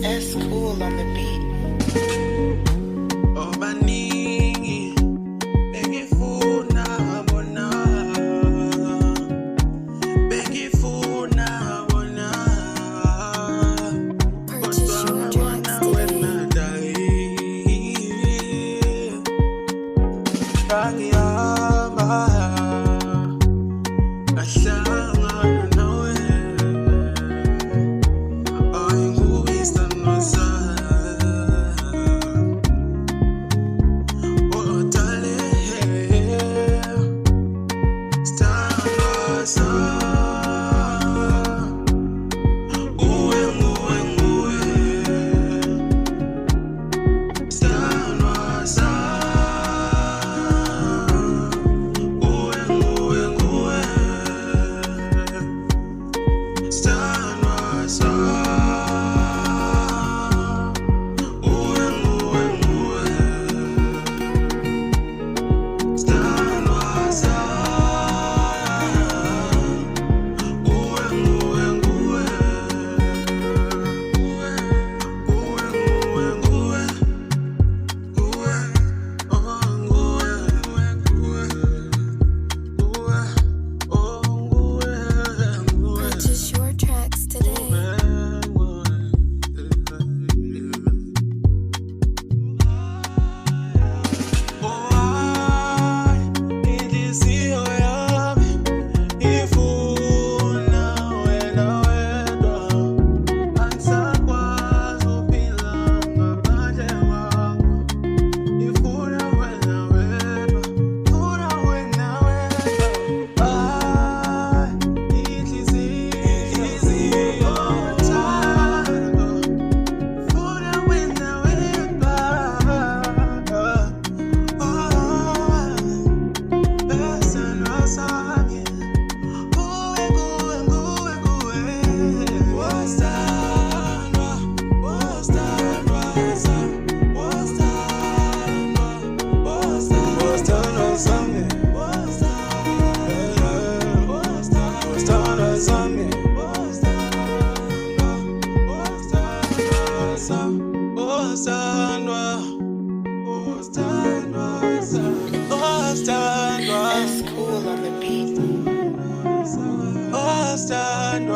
It's cool on the beat. Oh, baningi, bengifuna bona, bengifuna bona, Purchase your tracks today. Rangihamba, ngahlangana nawe, ayinguwe isithandwa sami. Oh, darling, isithandwa sami. Nguwe, nguwe, nguwe, isithandwa sami. Nguwe, nguwe, nguwe, isithandwa sami. Nguwe, nguwe, nguwe, isithandwa sami. Nguwe, nguwe, nguwe, nguwe, nguwe, nguwe, nguwe, oh, nguwe, nguwe, nguwe, oh, nguwe, nguwe. Purchase your tracks today. Inhliziyo yami ifuna wena wedwa, angisakwazi ukuphila ngaphandle kwakho. Ifuna wena wedwa, ifuna wena wedwa. Inhliziyo thando, ifuna wena wedwa. Isithandwa sami. Nguwe, nguwe, nguwe, nguwe. Wosithandwa, wosithandwa sami. Wosithandwa, wosithandwa sami. Wosithandwa sami. Wosithandwa sami. Wosithandwa, wosithandwa sami. Wosithandwa. It's cool on the beat. Oh, stand,